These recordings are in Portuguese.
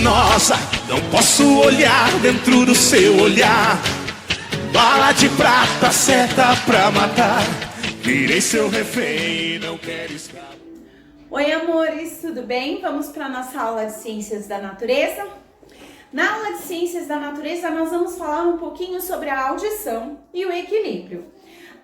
venenosa. Não posso olhar dentro do seu olhar. Bala de prata, seta pra matar. Virei seu refém, não quero escapar. Oi, amores, tudo bem? Vamos para a nossa aula de Ciências da Natureza? Na aula de Ciências da Natureza, nós vamos falar um pouquinho sobre a audição e o equilíbrio.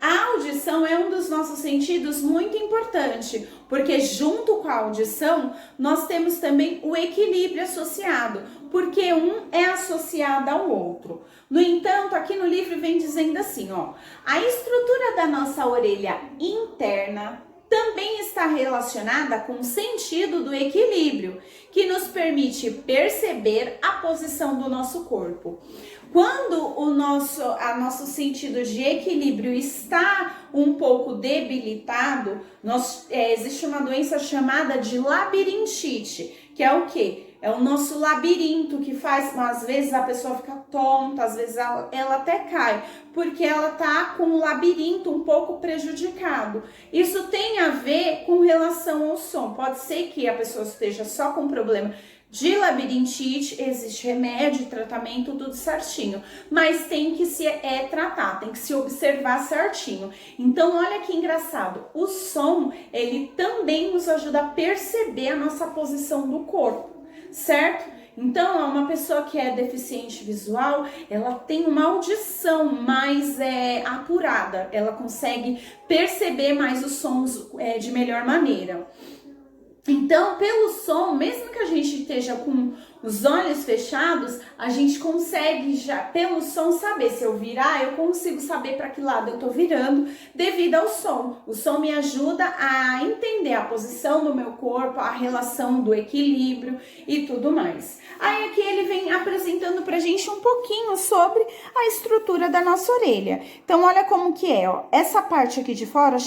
A audição é um dos nossos sentidos muito importante, porque junto com a audição, nós temos também o equilíbrio associado, porque um é associado ao outro. No entanto, aqui no livro vem dizendo assim, ó, a estrutura da nossa orelha interna também está relacionada com o sentido do equilíbrio, que nos permite perceber a posição do nosso corpo. Quando o nosso sentido de equilíbrio está um pouco debilitado, existe uma doença chamada de labirintite, que é o quê? É o nosso labirinto que faz, às vezes a pessoa fica tonta, às vezes ela até cai, porque ela tá com o labirinto um pouco prejudicado. Isso tem a ver com relação ao som. Pode ser que a pessoa esteja só com problema de labirintite, existe remédio, tratamento, tudo certinho, mas tem que se tratar, tem que se observar certinho. Então, olha que engraçado, o som, ele também nos ajuda a perceber a nossa posição do corpo, certo? Então, uma pessoa que é deficiente visual, ela tem uma audição mais apurada, ela consegue perceber mais os sons de melhor maneira. Então, pelo som, mesmo que a gente esteja com os olhos fechados, a gente consegue já, pelo som, saber se eu virar, eu consigo saber para que lado eu tô virando devido ao som. O som me ajuda a entender a posição do meu corpo, a relação do equilíbrio e tudo mais. Aí aqui ele vem apresentando pra gente um pouquinho sobre a estrutura da nossa orelha. Então, olha como que é, ó. Essa parte aqui de fora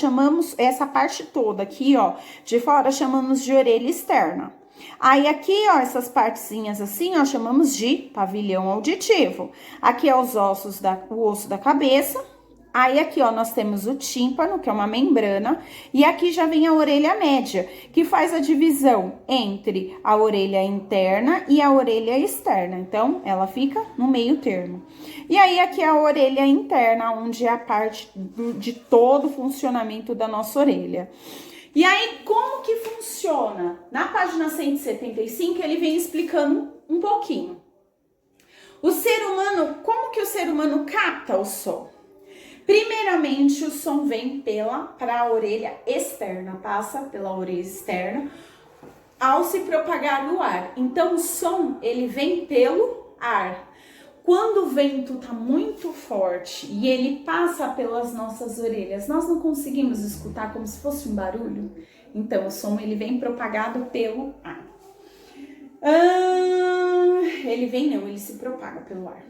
essa parte toda aqui, ó, de fora chamamos de orelha externa. Aí aqui, ó, essas partezinhas assim, ó, chamamos de pavilhão auditivo. Aqui é o osso da cabeça. Aí aqui, ó, nós temos o tímpano, que é uma membrana, e aqui já vem a orelha média, que faz a divisão entre a orelha interna e a orelha externa. Então, ela fica no meio termo. E aí aqui é a orelha interna, onde é a parte de todo o funcionamento da nossa orelha. E aí, como que funciona? Na página 175, ele vem explicando um pouquinho. O ser humano, como que o ser humano capta o som? Primeiramente, o som vem para a orelha externa, passa pela orelha externa, ao se propagar no ar. Então, o som, ele vem pelo ar. Quando o vento tá muito forte e ele passa pelas nossas orelhas, nós não conseguimos escutar como se fosse um barulho. Então, o som, ele vem propagado pelo ar. Ele se propaga pelo ar.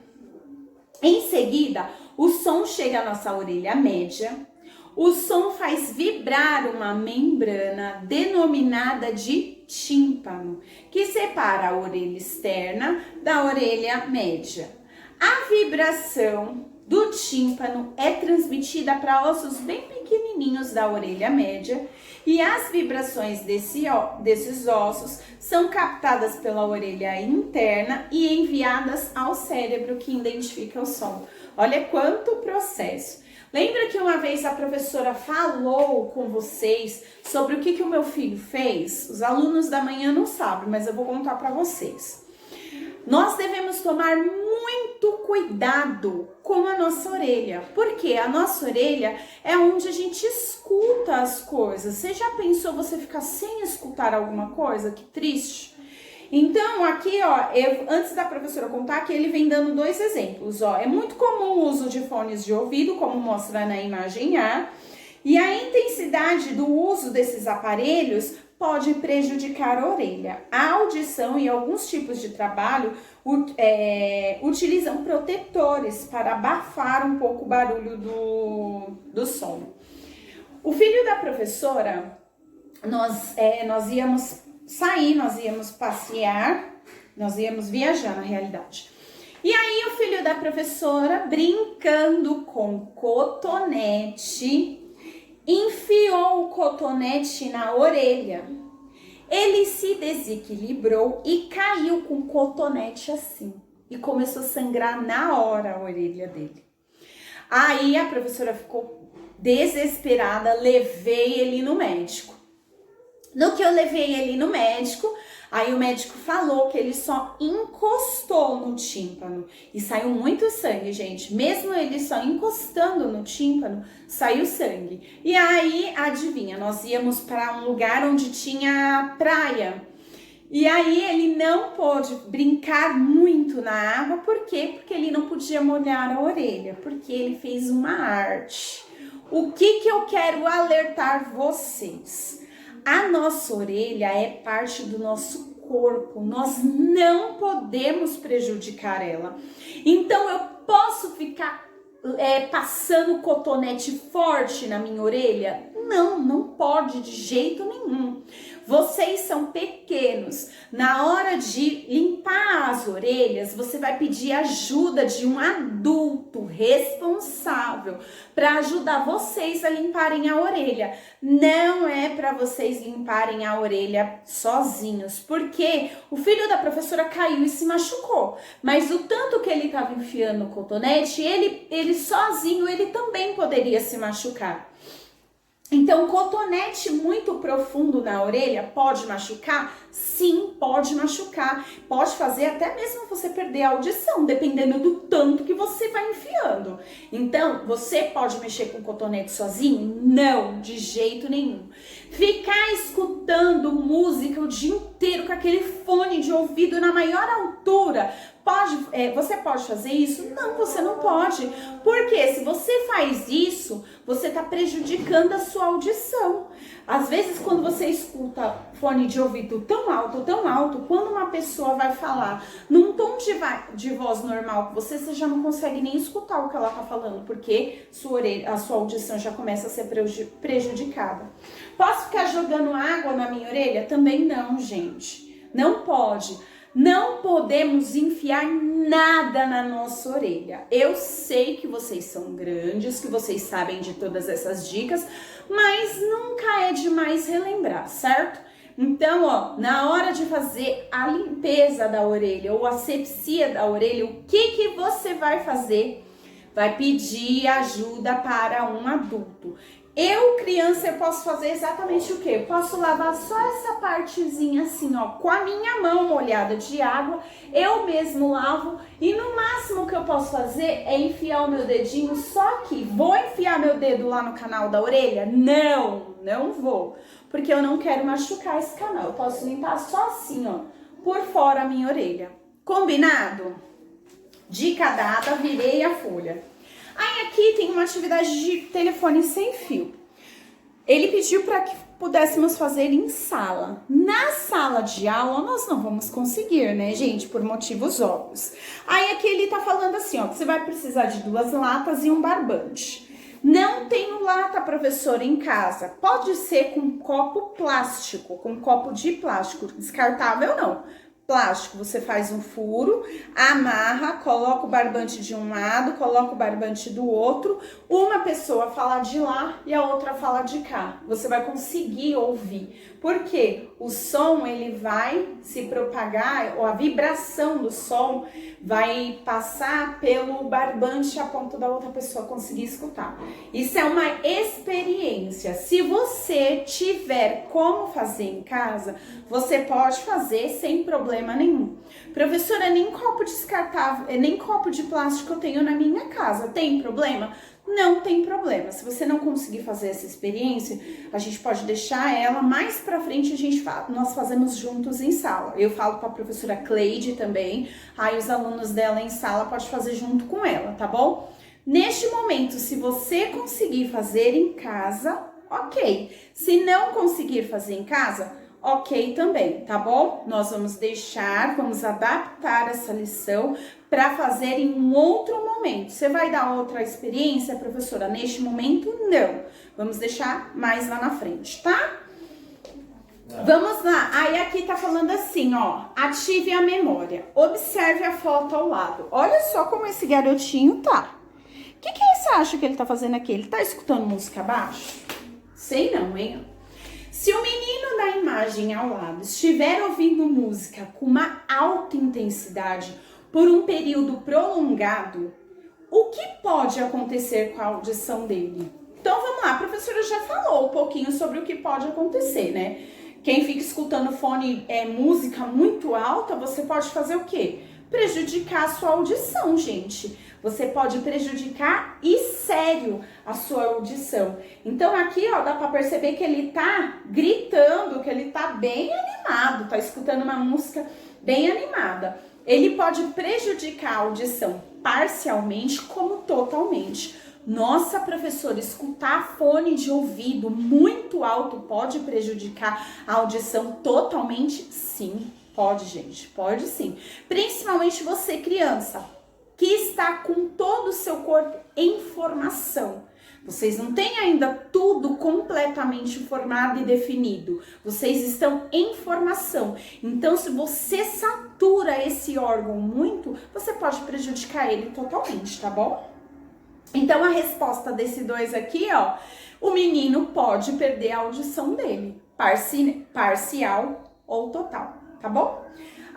Em seguida, o som chega à nossa orelha média. O som faz vibrar uma membrana denominada de tímpano, que separa a orelha externa da orelha média. A vibração do tímpano é transmitida para ossos bem pequenininhos da orelha média e as vibrações desses ossos são captadas pela orelha interna e enviadas ao cérebro que identifica o som. Olha quanto processo! Lembra que uma vez a professora falou com vocês sobre o que o meu filho fez? Os alunos da manhã não sabem, mas eu vou contar para vocês. Nós devemos tomar muito cuidado com a nossa orelha, porque a nossa orelha é onde a gente escuta as coisas. Você já pensou você ficar sem escutar alguma coisa? Que triste. Então, aqui, ó, antes da professora contar, aqui ele vem dando dois exemplos, ó. É muito comum o uso de fones de ouvido, como mostra na imagem A, e a intensidade do uso desses aparelhos pode prejudicar a orelha. A audição e alguns tipos de trabalho utilizam protetores para abafar um pouco o barulho do som. O filho da professora, nós íamos sair, nós íamos passear, nós íamos viajar na realidade. E aí o filho da professora, brincando com cotonete, enfiou o cotonete na orelha. Ele se desequilibrou e caiu com o cotonete assim. E começou a sangrar na hora a orelha dele. Aí a professora ficou desesperada, levei ele no médico. No que eu levei ele no médico, aí o médico falou que ele só encostou no tímpano e saiu muito sangue, gente. Mesmo ele só encostando no tímpano, saiu sangue. E aí, adivinha, nós íamos para um lugar onde tinha praia. E aí ele não pôde brincar muito na água, por quê? Porque ele não podia molhar a orelha, porque ele fez uma arte. O que eu quero alertar vocês? A nossa orelha é parte do nosso corpo, nós não podemos prejudicar ela. Então eu posso ficar passando cotonete forte na minha orelha? Não, não pode de jeito nenhum. Vocês são pequenos. Na hora de limpar as orelhas, você vai pedir ajuda de um adulto responsável para ajudar vocês a limparem a orelha. Não é para vocês limparem a orelha sozinhos, porque o filho da professora caiu e se machucou. Mas o tanto que ele estava enfiando o cotonete, ele sozinho, ele também poderia se machucar. Então, cotonete muito profundo na orelha pode machucar? Sim, pode machucar. Pode fazer até mesmo você perder a audição, dependendo do tanto que você vai enfiando. Então, você pode mexer com cotonete sozinho? Não, de jeito nenhum. Ficar escutando música o dia inteiro com aquele fone de ouvido na maior altura, você pode fazer isso? Não, você não pode. Porque se você faz isso, você está prejudicando a sua audição. Às vezes, quando você escuta fone de ouvido tão alto, quando uma pessoa vai falar num tom de voz normal com você já não consegue nem escutar o que ela está falando, porque a sua audição já começa a ser prejudicada. Posso ficar jogando água na minha orelha? Também não, gente. Não pode. Não podemos enfiar nada na nossa orelha. Eu sei que vocês são grandes, que vocês sabem de todas essas dicas, mas nunca é demais relembrar, certo? Então, ó, na hora de fazer a limpeza da orelha ou asepsia da orelha, o que você vai fazer? Vai pedir ajuda para um adulto. Eu, criança, eu posso fazer exatamente o quê? Eu posso lavar só essa partezinha assim, ó, com a minha mão molhada de água, eu mesmo lavo e no máximo que eu posso fazer é enfiar o meu dedinho só aqui. Vou enfiar meu dedo lá no canal da orelha? Não vou, porque eu não quero machucar esse canal. Eu posso limpar só assim, ó, por fora a minha orelha. Combinado? Dica dada, virei a folha. Aí aqui tem uma atividade de telefone sem fio. Ele pediu para que pudéssemos fazer em sala. Na sala de aula nós não vamos conseguir, né, gente? Por motivos óbvios. Aí aqui ele tá falando assim, ó, que você vai precisar de 2 latas e um barbante. Não tenho lata, professora, em casa. Pode ser com copo plástico, com copo de plástico. Descartável não. Plástico, você faz um furo, amarra, coloca o barbante de um lado, coloca o barbante do outro, uma pessoa fala de lá e a outra fala de cá. Você vai conseguir ouvir, porque o som ele vai se propagar, ou a vibração do som vai passar pelo barbante a ponto da outra pessoa conseguir escutar. Isso é uma experiência. Se você tiver como fazer em casa, você pode fazer sem problema nenhum. Professora, nem copo descartável, nem copo de plástico eu tenho na minha casa. Tem problema? Não tem problema. Se você não conseguir fazer essa experiência, a gente pode deixar ela mais pra frente, nós fazemos juntos em sala. Eu falo com a professora Cleide também, aí os alunos dela em sala pode fazer junto com ela, tá bom? Neste momento, se você conseguir fazer em casa, ok. Se não conseguir fazer em casa, ok também, tá bom? Nós vamos adaptar essa lição para fazer em um outro momento. Você vai dar outra experiência, professora? Neste momento, não. Vamos deixar mais lá na frente, tá? Vamos lá. Aí aqui tá falando assim, ó. Ative a memória. Observe a foto ao lado. Olha só como esse garotinho tá. O que você acha que ele tá fazendo aqui? Ele tá escutando música abaixo? Sei não, hein? Se o menino da imagem ao lado estiver ouvindo música com uma alta intensidade por um período prolongado, o que pode acontecer com a audição dele? Então vamos lá, a professora já falou um pouquinho sobre o que pode acontecer, né? Quem fica escutando fone música muito alta, você pode fazer o quê? Prejudicar a sua audição, gente. Você pode prejudicar e sério a sua audição. Então aqui, ó, dá pra perceber que ele tá gritando, que ele tá bem animado, tá escutando uma música bem animada. Ele pode prejudicar a audição parcialmente como totalmente. Nossa, professora, escutar fone de ouvido muito alto pode prejudicar a audição totalmente? Sim, pode, gente, pode sim. Principalmente você, criança, que está com todo o seu corpo em formação. Vocês não têm ainda tudo completamente formado e definido. Vocês estão em formação. Então, se você satura esse órgão muito, você pode prejudicar ele totalmente, tá bom? Então, a resposta desse 2 aqui, ó, o menino pode perder a audição dele, parcial ou total, tá bom?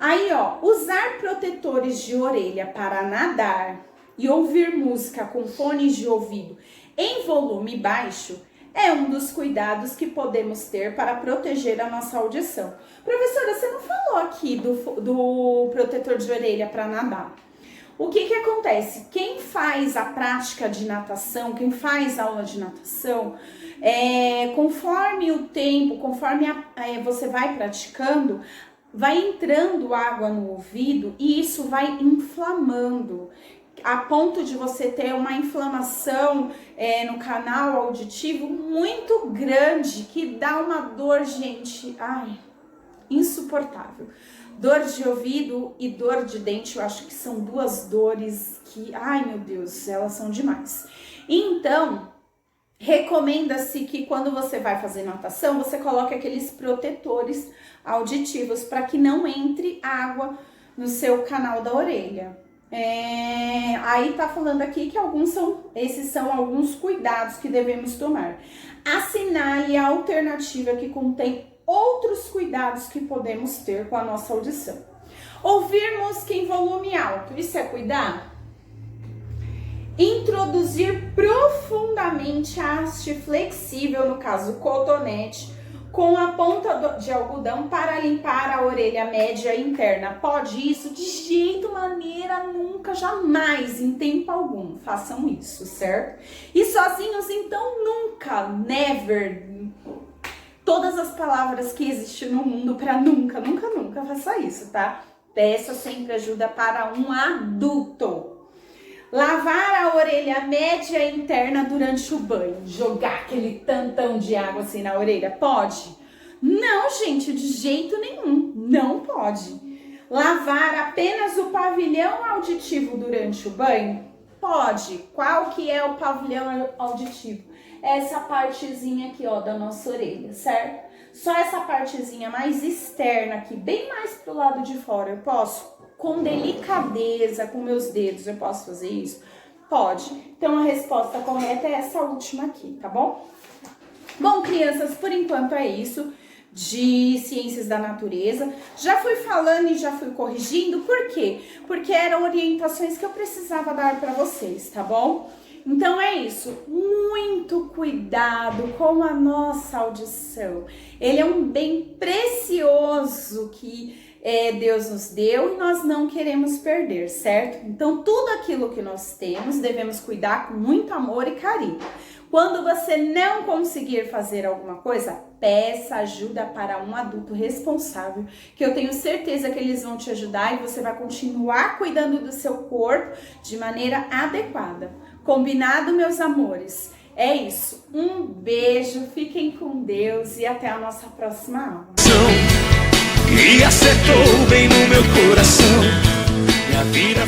Aí, ó, usar protetores de orelha para nadar e ouvir música com fones de ouvido em volume baixo é um dos cuidados que podemos ter para proteger a nossa audição. Professora, você não falou aqui do protetor de orelha para nadar. O que acontece? Quem faz a prática de natação, quem faz aula de natação, conforme o tempo, conforme você vai praticando, vai entrando água no ouvido e isso vai inflamando, a ponto de você ter uma inflamação no canal auditivo muito grande, que dá uma dor, gente, insuportável. Dor de ouvido e dor de dente, eu acho que são duas dores que, ai meu Deus, elas são demais. Então, recomenda-se que quando você vai fazer natação, você coloque aqueles protetores auditivos para que não entre água no seu canal da orelha. Aí tá falando aqui que esses são alguns cuidados que devemos tomar. Assinale a alternativa que contém outros cuidados que podemos ter com a nossa audição. Ouvir música em volume alto, isso é cuidar? Introduzir profundamente a haste flexível, no caso cotonete, com a ponta de algodão para limpar a orelha média interna. Pode isso? De jeito, maneira, nunca, jamais, em tempo algum, façam isso, certo? E sozinhos, então, nunca, never. Todas as palavras que existem no mundo para nunca, nunca, nunca faça isso, tá? Peça sempre ajuda para um adulto. Lavar a orelha média interna durante o banho. Jogar aquele tantão de água assim na orelha, pode? Não, gente, de jeito nenhum, não pode. Lavar apenas o pavilhão auditivo durante o banho? Pode. Qual que é o pavilhão auditivo? Essa partezinha aqui, ó, da nossa orelha, certo? Só essa partezinha mais externa aqui, bem mais pro lado de fora, eu posso? Com delicadeza, com meus dedos, eu posso fazer isso? Pode. Então, a resposta correta é essa última aqui, tá bom? Bom, crianças, por enquanto é isso de ciências da natureza. Já fui falando e já fui corrigindo, por quê? Porque eram orientações que eu precisava dar para vocês, tá bom? Então é isso, muito cuidado com a nossa audição. Ele é um bem precioso que Deus nos deu e nós não queremos perder, certo? Então tudo aquilo que nós temos devemos cuidar com muito amor e carinho. Quando você não conseguir fazer alguma coisa, peça ajuda para um adulto responsável, que eu tenho certeza que eles vão te ajudar e você vai continuar cuidando do seu corpo de maneira adequada. Combinado, meus amores? É isso. Um beijo, fiquem com Deus e até a nossa próxima aula. E acertou bem no meu coração. Minha vida